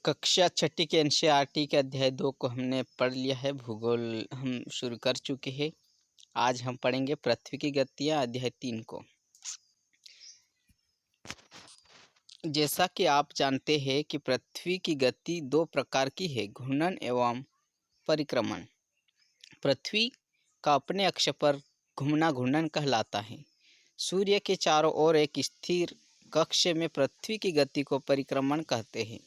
कक्षा छठी के एनसीईआरटी के अध्याय 2 को हमने पढ़ लिया है। भूगोल हम शुरू कर चुके हैं। आज हम पढ़ेंगे पृथ्वी की गतियाँ अध्याय 3 को। जैसा कि आप जानते हैं कि पृथ्वी की गति दो प्रकार की है, घूर्णन एवं परिक्रमण। पृथ्वी का अपने अक्ष पर घूमना घूर्णन कहलाता है। सूर्य के चारों ओर एक स्थिर कक्ष में पृथ्वी की गति को परिक्रमण कहते हैं।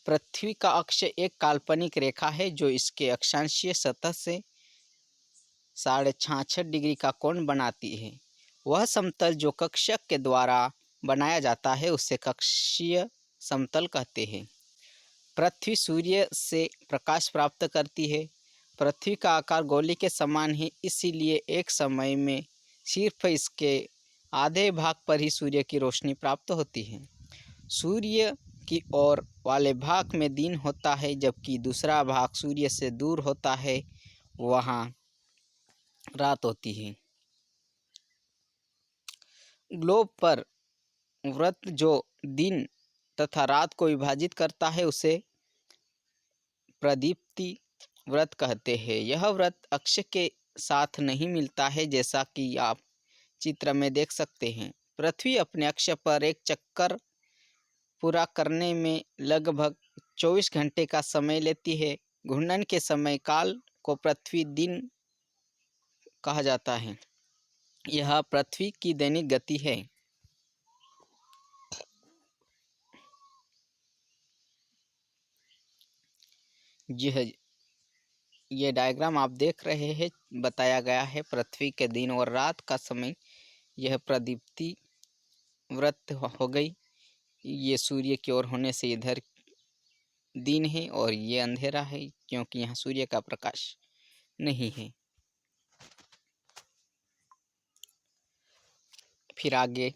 पृथ्वी का अक्ष एक काल्पनिक रेखा है जो इसके अक्षांशीय सतह से 66.5 डिग्री का कोण बनाती है। वह समतल जो कक्षक के द्वारा बनाया जाता है उसे कक्षीय समतल कहते हैं। पृथ्वी सूर्य से प्रकाश प्राप्त करती है। पृथ्वी का आकार गोले के समान है, इसीलिए एक समय में सिर्फ इसके आधे भाग पर ही सूर्य की रोशनी प्राप्त होती है। सूर्य की ओर वाले भाग में दिन होता है, जबकि दूसरा भाग सूर्य से दूर होता है, वहाँ रात होती है। ग्लोब पर वृत्त जो दिन तथा रात को विभाजित करता है उसे प्रदीप्ति वृत्त कहते हैं। यह वृत्त अक्ष के साथ नहीं मिलता है, जैसा कि आप चित्र में देख सकते हैं। पृथ्वी अपने अक्ष पर एक चक्कर पूरा करने में लगभग 24 घंटे का समय लेती है। घूर्णन के समय काल को पृथ्वी दिन कहा जाता है। यह पृथ्वी की दैनिक गति है। यह डायग्राम आप देख रहे हैं, बताया गया है पृथ्वी के दिन और रात का समय। यह प्रदीप्ति वृत्त हो गई। ये सूर्य की ओर होने से इधर दिन है और ये अंधेरा है, क्योंकि यहाँ सूर्य का प्रकाश नहीं है। फिर आगे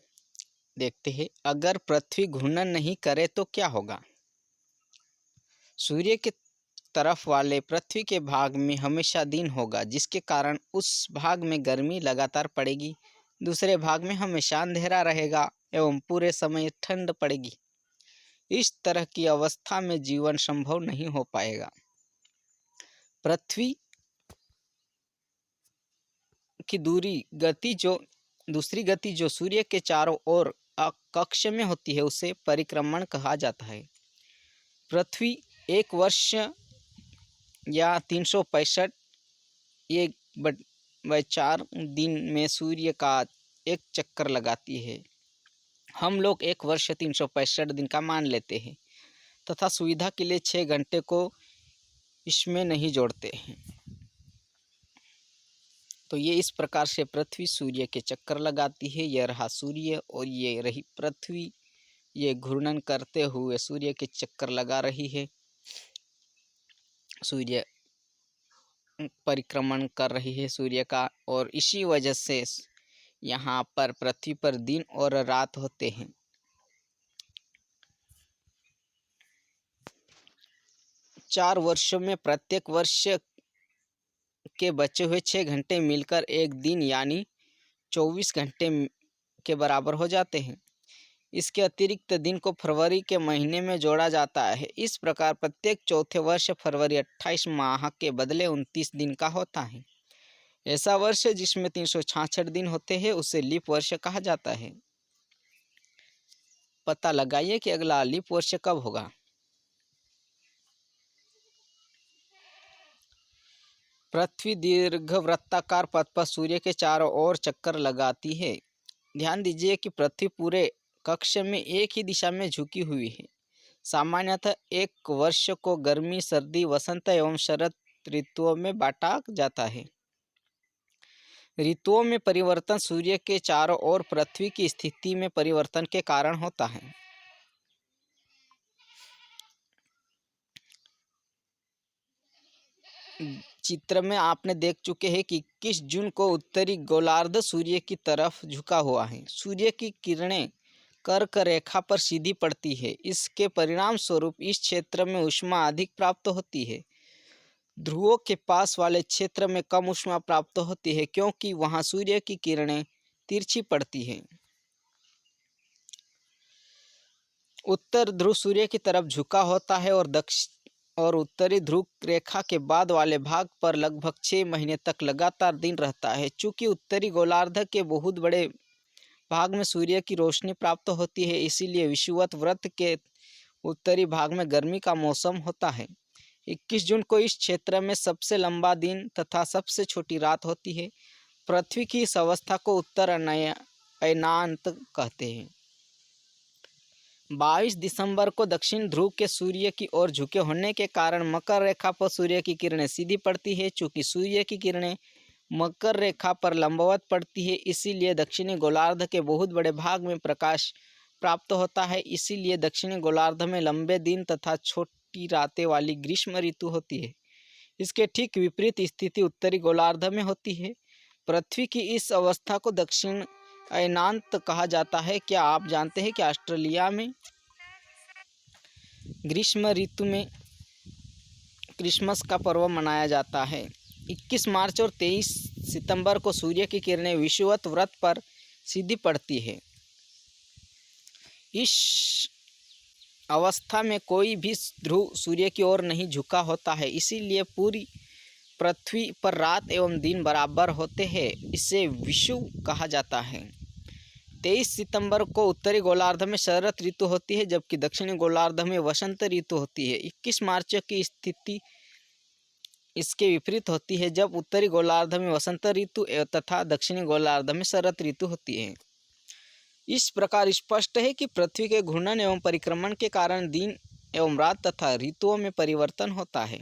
देखते हैं, अगर पृथ्वी घूर्णन नहीं करे तो क्या होगा। सूर्य के तरफ वाले पृथ्वी के भाग में हमेशा दिन होगा, जिसके कारण उस भाग में गर्मी लगातार पड़ेगी। दूसरे भाग में हमेशा अंधेरा रहेगा एवं पूरे समय ठंड पड़ेगी। इस तरह की अवस्था में जीवन संभव नहीं हो पाएगा। पृथ्वी की दूसरी गति जो सूर्य के चारों ओर कक्ष में होती है उसे परिक्रमण कहा जाता है। पृथ्वी एक वर्ष या 365 1/4 दिन में सूर्य का एक चक्कर लगाती है। हम लोग एक वर्ष 365 दिन का मान लेते हैं तथा सुविधा के लिए 6 घंटे को इसमें नहीं जोड़ते हैं। तो ये इस प्रकार से पृथ्वी सूर्य के चक्कर लगाती है। यह रहा सूर्य और ये रही पृथ्वी। ये घूर्णन करते हुए सूर्य के चक्कर लगा रही है। सूर्य परिक्रमण कर रही है सूर्य का, और इसी वजह से यहाँ पर पृथ्वी पर दिन और रात होते हैं। चार वर्षों में प्रत्येक वर्ष के बचे हुए 6 घंटे मिलकर एक दिन यानी 24 घंटे के बराबर हो जाते हैं। इसके अतिरिक्त दिन को फरवरी के महीने में जोड़ा जाता है। इस प्रकार प्रत्येक चौथे वर्ष फरवरी 28 माह के बदले 29 दिन का होता है। ऐसा वर्ष जिसमें 366 दिन होते हैं उसे लीप वर्ष कहा जाता है। पता लगाइए कि अगला लीप वर्ष कब होगा। पृथ्वी दीर्घवृत्ताकार पथ पर सूर्य के चारों ओर चक्कर लगाती है। ध्यान दीजिए कि पृथ्वी पूरे कक्ष में एक ही दिशा में झुकी हुई है। सामान्यतः एक वर्ष को गर्मी, सर्दी, वसंत एवं शरद ऋतुओं में बांटा जाता है। ऋतुओं में परिवर्तन सूर्य के चारों ओर पृथ्वी की स्थिति में परिवर्तन के कारण होता है। चित्र में आपने देख चुके हैं कि 21 जून को उत्तरी गोलार्ध सूर्य की तरफ झुका हुआ है। सूर्य की किरणें कर्क रेखा पर सीधी पड़ती है। इसके परिणाम स्वरूप इस क्षेत्र में ऊष्मा अधिक प्राप्त होती है। ध्रुवों के पास वाले क्षेत्र में कम ऊष्मा प्राप्त होती है, क्योंकि वहां सूर्य की किरणें तिरछी पड़ती हैं। उत्तर ध्रुव सूर्य की तरफ झुका होता है और उत्तरी ध्रुव रेखा के बाद वाले भाग पर लगभग 6 महीने तक लगातार दिन रहता है। चूँकि उत्तरी गोलार्ध के बहुत बड़े भाग में सूर्य की रोशनी प्राप्त होती है, इसीलिए विषुवत वृत्त के उत्तरी भाग में गर्मी का मौसम होता है। 21 जून को इस क्षेत्र में सबसे लंबा दिन तथा सबसे छोटी रात होती है। पृथ्वी की इस अवस्था को उत्तर अयनांत कहते हैं। 22 दिसंबर को दक्षिण ध्रुव के सूर्य की ओर झुके होने के कारण मकर रेखा पर सूर्य की किरणें सीधी पड़ती है। चूँकि सूर्य की किरणें मकर रेखा पर लंबवत पड़ती है, इसीलिए दक्षिणी गोलार्ध के बहुत बड़े भाग में प्रकाश प्राप्त होता है। इसीलिए दक्षिणी गोलार्ध में लंबे दिन तथा छोटी रातें वाली ग्रीष्म ऋतु होती है। इसके ठीक विपरीत स्थिति उत्तरी गोलार्ध में होती है। पृथ्वी की इस अवस्था को दक्षिण अयनांत कहा जाता है। क्या आप जानते हैं कि ऑस्ट्रेलिया में ग्रीष्म ऋतु में क्रिसमस का पर्व मनाया जाता है। 21 मार्च और 23 सितंबर को सूर्य की किरणें विषुवत वृत्त पर सीधी पड़ती है। इस अवस्था में कोई भी ध्रुव सूर्य की ओर नहीं झुका होता है, इसीलिए पूरी पृथ्वी पर रात एवं दिन बराबर होते हैं। इसे विषुव कहा जाता है। 23 सितंबर को उत्तरी गोलार्ध में शरद ऋतु होती है, जबकि दक्षिणी गोलार्ध में वसंत ऋतु होती है। 21 मार्च की स्थिति इसके विपरीत होती है, जब उत्तरी गोलार्ध में वसंत ऋतु तथा दक्षिणी गोलार्ध में शरद ऋतु होती है। इस प्रकार स्पष्ट है कि पृथ्वी के घूर्णन एवं परिक्रमण के कारण दिन एवं रात तथा ऋतुओं में परिवर्तन होता है।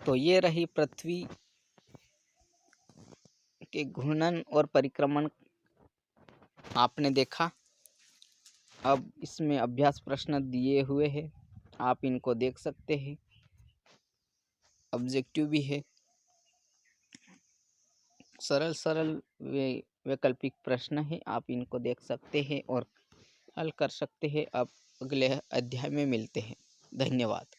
तो ये रही पृथ्वी के घूर्णन और परिक्रमण आपने देखा। अब इसमें अभ्यास प्रश्न दिए हुए हैं, आप इनको देख सकते हैं। ऑब्जेक्टिव भी है, सरल वैकल्पिक प्रश्न है, आप इनको देख सकते हैं और हल कर सकते हैं। अब अगले अध्याय में मिलते हैं। धन्यवाद।